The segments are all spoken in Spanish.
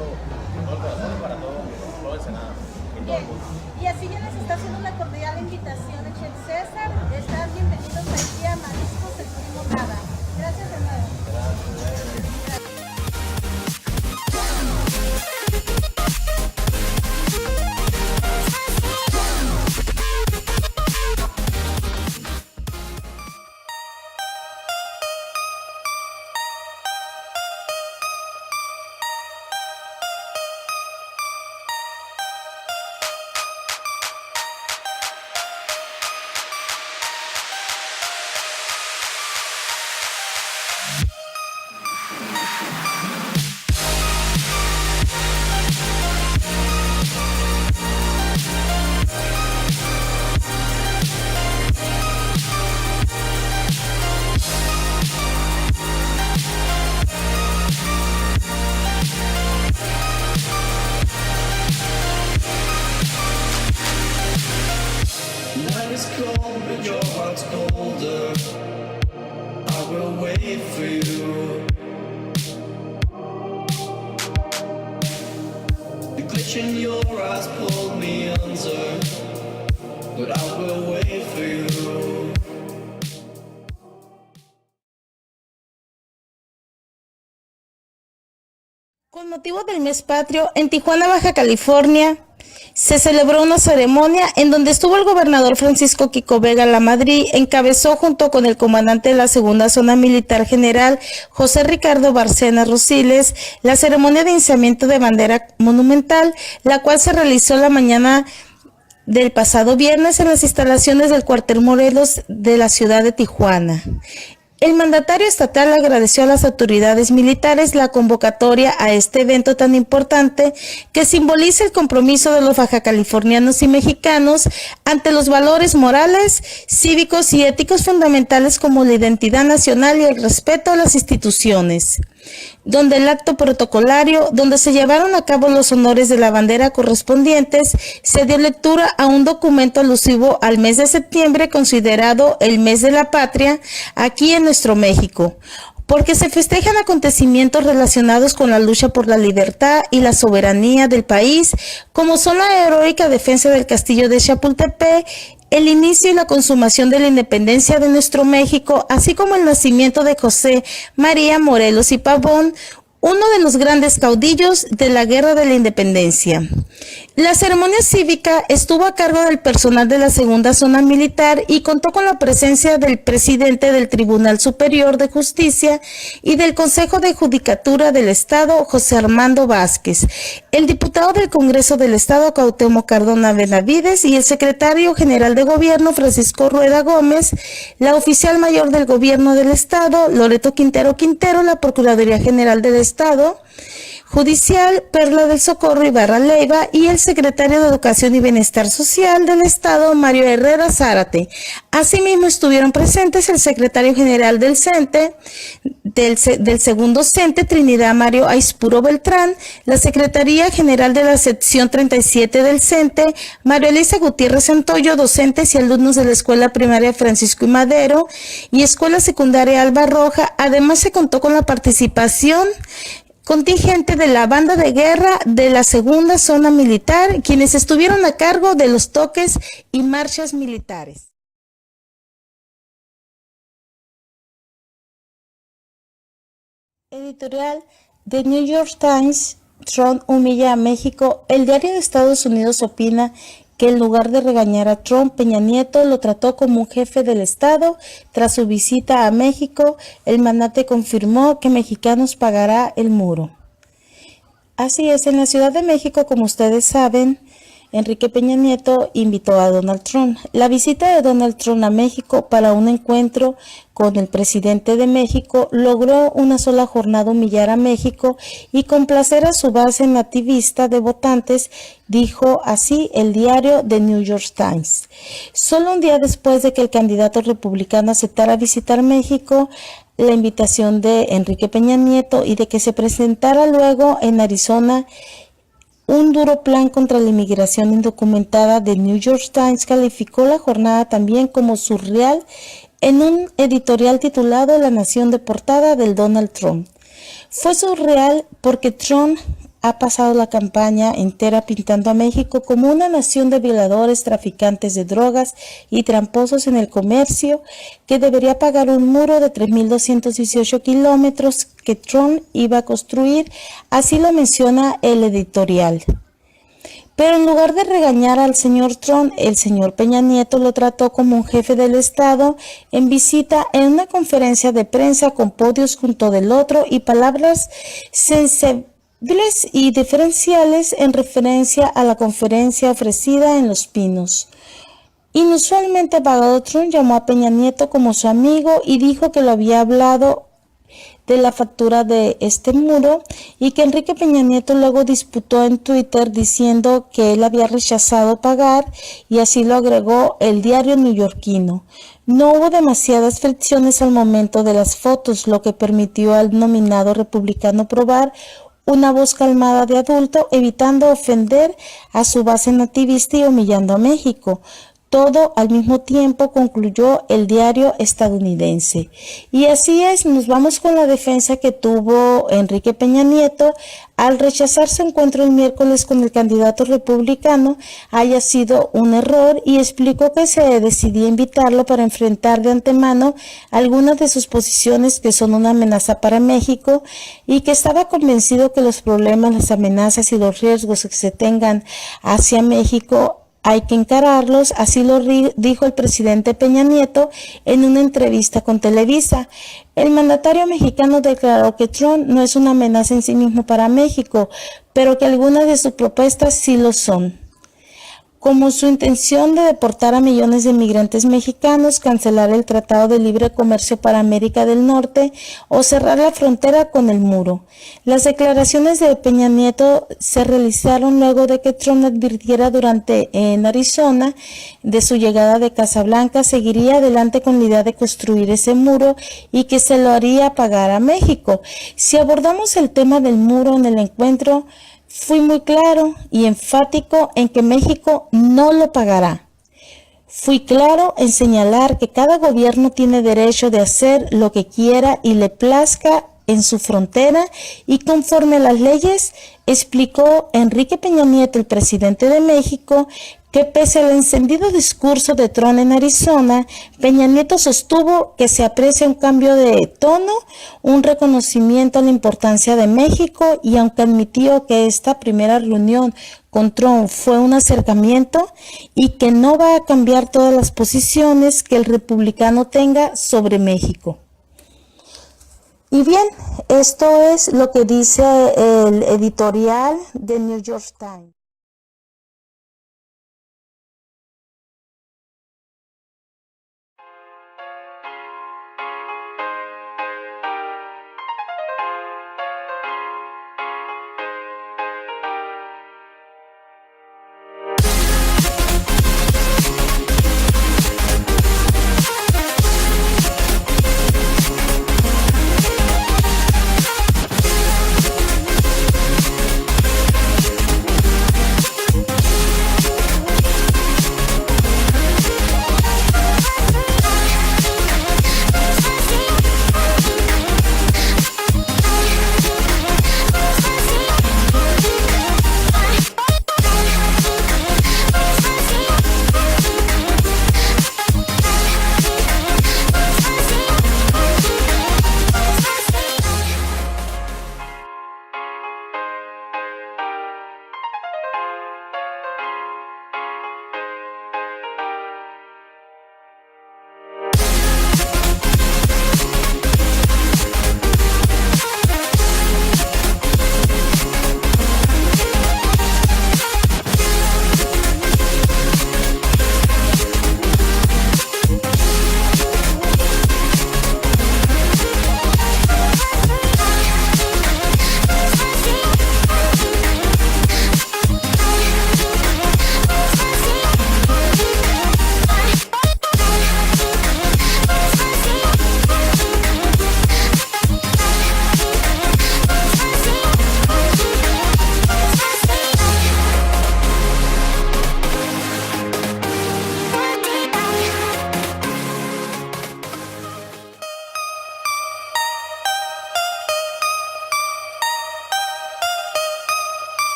todo el corazón y para todo el Senado y todo el Bien, mundo. y así ya les está haciendo una cordial invitación, Chef César. Están bienvenidos aquí a Mariscos El Primo Nava. Gracias de nuevo. Night is cold, but your heart's colder. I will wait for you. The glitch in your eyes pulled me under, but I will wait for you. Con motivo del mes patrio, en Tijuana, Baja California, se celebró una ceremonia en donde estuvo el gobernador Francisco Quico Vega Lamadrid, encabezó junto con el comandante de la Segunda Zona Militar General, José Ricardo Bárcena Rosiles, la ceremonia de izamiento de bandera monumental, la cual se realizó la mañana del pasado viernes en las instalaciones del cuartel Morelos de la ciudad de Tijuana. El mandatario estatal agradeció a las autoridades militares la convocatoria a este evento tan importante que simboliza el compromiso de los bajacalifornianos y mexicanos ante los valores morales, cívicos y éticos fundamentales como la identidad nacional y el respeto a las instituciones. Donde el acto protocolario, donde se llevaron a cabo los honores de la bandera correspondientes, se dio lectura a un documento alusivo al mes de septiembre, considerado el mes de la patria aquí en nuestro México, porque se festejan acontecimientos relacionados con la lucha por la libertad y la soberanía del país, como son la heroica defensa del castillo de Chapultepec, el inicio y la consumación de la independencia de nuestro México, así como el nacimiento de José María Morelos y Pavón, uno de los grandes caudillos de la Guerra de la Independencia. La ceremonia cívica estuvo a cargo del personal de la Segunda Zona Militar y contó con la presencia del presidente del Tribunal Superior de Justicia y del Consejo de Judicatura del Estado, José Armando Vázquez, el diputado del Congreso del Estado, Cuauhtémoc Cardona Benavides, y el secretario general de Gobierno, Francisco Rueda Gómez, la oficial mayor del Gobierno del Estado, Loreto Quintero Quintero, la Procuraduría General del Estado Judicial, Perla del Socorro Ibarra Leiva, y el secretario de Educación y Bienestar Social del Estado, Mario Herrera Zárate. Asimismo estuvieron presentes el secretario general del CENTE, del segundo CENTE, Trinidad Mario Aispuro Beltrán, la Secretaría General de la Sección 37 del CENTE, Mario Elisa Gutiérrez Santoyo, docentes y alumnos de la Escuela Primaria Francisco I. Madero y Escuela Secundaria Alba Roja. Además se contó con la participación contingente de la banda de guerra de la Segunda Zona Militar, quienes estuvieron a cargo de los toques y marchas militares. Editorial The New York Times. Trump humilla a México. El diario de Estados Unidos opina que en lugar de regañar a Trump, Peña Nieto lo trató como un jefe del Estado. Tras su visita a México, el magnate confirmó que Mexicanos pagará el muro. Así es, en la Ciudad de México, como ustedes saben, Enrique Peña Nieto invitó a Donald Trump. La visita de Donald Trump a México para un encuentro con el presidente de México logró una sola jornada humillar a México y complacer a su base nativista de votantes, dijo así el diario The New York Times. Solo un día después de que el candidato republicano aceptara visitar México, la invitación de Enrique Peña Nieto y de que se presentara luego en Arizona un duro plan contra la inmigración indocumentada, The New York Times calificó la jornada también como surreal en un editorial titulado La nación deportada del Donald Trump. Fue surreal porque Trump ha pasado la campaña entera pintando a México como una nación de violadores, traficantes de drogas y tramposos en el comercio, que debería pagar un muro de 3.218 kilómetros que Trump iba a construir, así lo menciona el editorial. Pero en lugar de regañar al señor Trump, el señor Peña Nieto lo trató como un jefe del Estado en visita en una conferencia de prensa con podios junto del otro y palabras sensibles y diferenciales en referencia a la conferencia ofrecida en Los Pinos. Inusualmente apagado, Trump llamó a Peña Nieto como su amigo y dijo que lo había hablado de la factura de este muro y que Enrique Peña Nieto luego disputó en Twitter diciendo que él había rechazado pagar, y así lo agregó el diario neoyorquino. No hubo demasiadas fricciones al momento de las fotos, lo que permitió al nominado republicano probar una voz calmada de adulto, evitando ofender a su base nativista y humillando a México. Todo al mismo tiempo, concluyó el diario estadounidense. Y así es, nos vamos con la defensa que tuvo Enrique Peña Nieto al rechazar su encuentro el miércoles con el candidato republicano. Haya sido un error, y explicó que se decidía invitarlo para enfrentar de antemano algunas de sus posiciones que son una amenaza para México, y que estaba convencido que los problemas, las amenazas y los riesgos que se tengan hacia México hay que encararlos. Así lo dijo el presidente Peña Nieto en una entrevista con Televisa. El mandatario mexicano declaró que Trump no es una amenaza en sí mismo para México, pero que algunas de sus propuestas sí lo son, como su intención de deportar a millones de migrantes mexicanos, cancelar el Tratado de Libre Comercio para América del Norte o cerrar la frontera con el muro. Las declaraciones de Peña Nieto se realizaron luego de que Trump advirtiera en Arizona de su llegada de Casa Blanca, seguiría adelante con la idea de construir ese muro y que se lo haría pagar a México. Si abordamos el tema del muro en el encuentro, fui muy claro y enfático en que México no lo pagará. Fui claro en señalar que cada gobierno tiene derecho de hacer lo que quiera y le plazca en su frontera y conforme a las leyes, explicó Enrique Peña Nieto, el presidente de México, que pese al encendido discurso de Trump en Arizona, Peña Nieto sostuvo que se aprecia un cambio de tono, un reconocimiento a la importancia de México, y aunque admitió que esta primera reunión con Trump fue un acercamiento y que no va a cambiar todas las posiciones que el republicano tenga sobre México. Y bien, esto es lo que dice el editorial de New York Times.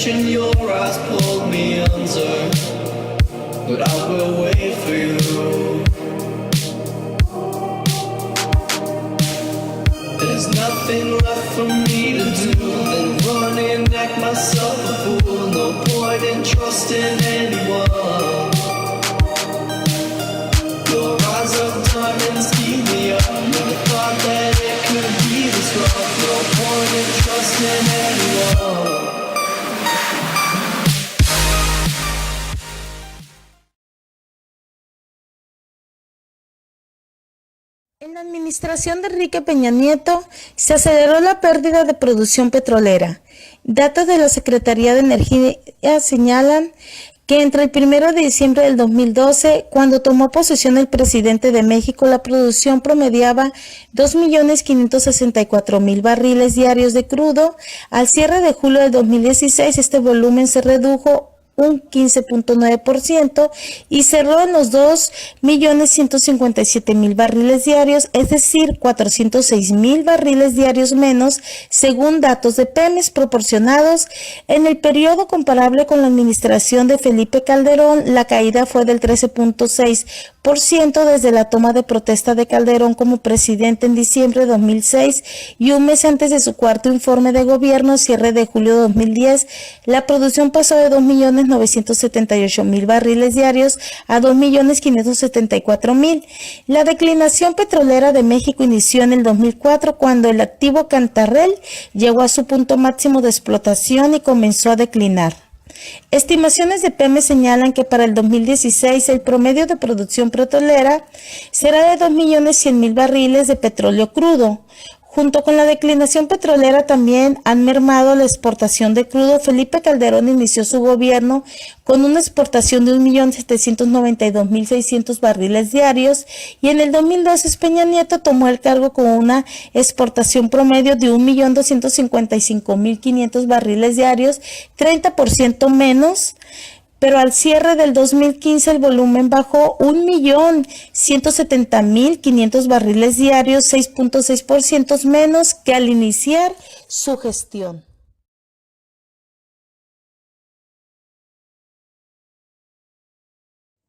temptation your eyes pulled me under, but I will wait for you. There's nothing left for me to do than run and act myself a fool. No point in trusting anyone. Your eyes of diamonds keep me up. Never thought that it could be this rough. No point in trusting anyone. En la administración de Enrique Peña Nieto se aceleró la pérdida de producción petrolera. Datos de la Secretaría de Energía señalan que entre el 1 de diciembre del 2012, cuando tomó posesión el presidente de México, la producción promediaba 2.564.000 barriles diarios de crudo. Al cierre de julio del 2016, este volumen se redujo un 15.9% y cerró en los 2.157.000 barriles diarios, es decir, 406.000 barriles diarios menos, según datos de Pemex proporcionados en el periodo comparable con la administración de Felipe Calderón. La caída fue del 13.6% desde la toma de protesta de Calderón como presidente en diciembre de 2006 y un mes antes de su cuarto informe de gobierno, cierre de julio de 2010, la producción pasó de 2.978.000 barriles diarios a 2.574.000. La declinación petrolera de México inició en el 2004 cuando el activo Cantarell llegó a su punto máximo de explotación y comenzó a declinar. Estimaciones de Pemex señalan que para el 2016 el promedio de producción petrolera será de 2.100.000 barriles de petróleo crudo. Junto con la declinación petrolera también han mermado la exportación de crudo. Felipe Calderón inició su gobierno con una exportación de 1.792.600 barriles diarios y en el 2012 Peña Nieto tomó el cargo con una exportación promedio de 1.255.500 barriles diarios, 30% menos. Pero al cierre del 2015 el volumen bajó 1.170.500 barriles diarios, 6.6% menos que al iniciar su gestión.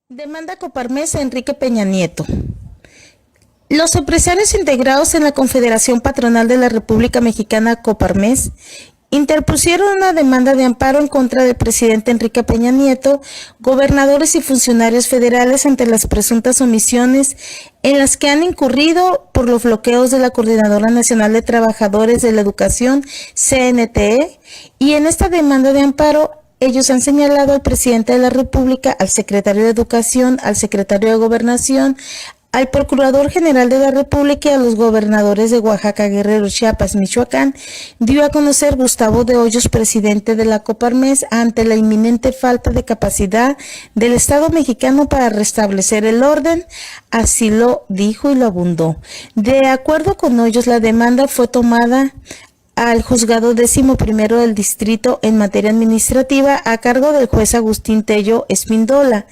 Demanda Coparmex a Enrique Peña Nieto. Los empresarios integrados en la Confederación Patronal de la República Mexicana, Coparmex, interpusieron una demanda de amparo en contra del presidente Enrique Peña Nieto, gobernadores y funcionarios federales ante las presuntas omisiones en las que han incurrido por los bloqueos de la Coordinadora Nacional de Trabajadores de la Educación, CNTE, y en esta demanda de amparo ellos han señalado al presidente de la República, al secretario de Educación, al secretario de Gobernación, al Procurador General de la República y a los gobernadores de Oaxaca, Guerrero, Chiapas, Michoacán, dio a conocer Gustavo de Hoyos, presidente de la Coparmex, ante la inminente falta de capacidad del Estado mexicano para restablecer el orden. Así lo dijo y lo abundó. De acuerdo con Hoyos, la demanda fue tomada al juzgado 11º del distrito en materia administrativa a cargo del juez Agustín Tello Espíndola.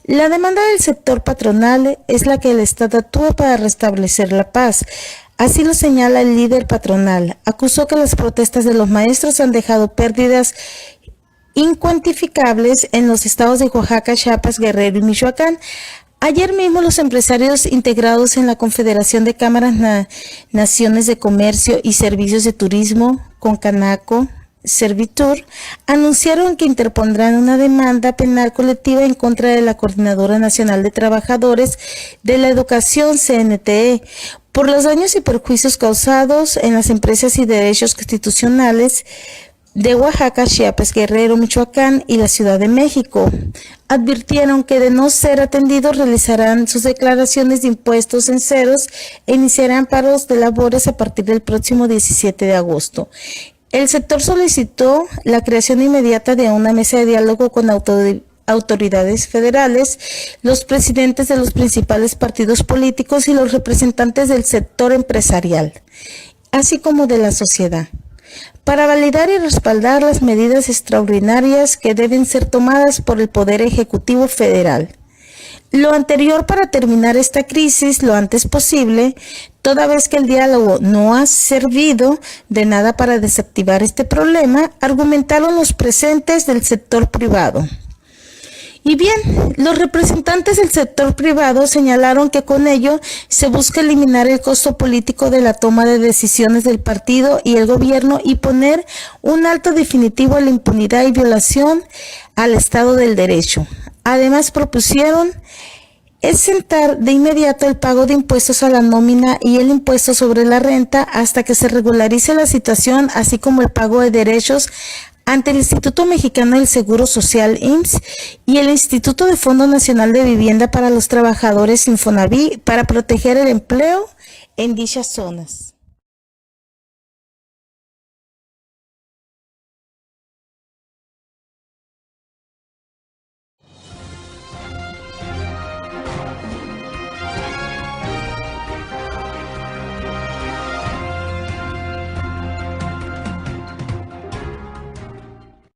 La demanda del sector patronal es la que el Estado actúe para restablecer la paz. Así lo señala el líder patronal. Acusó que las protestas de los maestros han dejado pérdidas incuantificables en los estados de Oaxaca, Chiapas, Guerrero y Michoacán. Ayer mismo los empresarios integrados en la Confederación de Cámaras Naciones de Comercio y Servicios de Turismo, Concanaco, Servitur, anunciaron que interpondrán una demanda penal colectiva en contra de la Coordinadora Nacional de Trabajadores de la Educación, CNTE, por los daños y perjuicios causados en las empresas y derechos constitucionales de Oaxaca, Chiapas, Guerrero, Michoacán y la Ciudad de México. Advirtieron que de no ser atendidos realizarán sus declaraciones de impuestos en ceros e iniciarán paros de labores a partir del próximo 17 de agosto. El sector solicitó la creación inmediata de una mesa de diálogo con autoridades federales, los presidentes de los principales partidos políticos y los representantes del sector empresarial, así como de la sociedad, para validar y respaldar las medidas extraordinarias que deben ser tomadas por el Poder Ejecutivo Federal. Lo anterior para terminar esta crisis lo antes posible, Toda vez que el diálogo no ha servido de nada para desactivar este problema, argumentaron los presentes del sector privado. Y bien, los representantes del sector privado señalaron que con ello se busca eliminar el costo político de la toma de decisiones del partido y el gobierno y poner un alto definitivo a la impunidad y violación al Estado del Derecho. Además propusieron exentar de inmediato el pago de impuestos a la nómina y el impuesto sobre la renta hasta que se regularice la situación, así como el pago de derechos ante el Instituto Mexicano del Seguro Social IMSS y el Instituto de Fondo Nacional de Vivienda para los Trabajadores Infonavit para proteger el empleo en dichas zonas.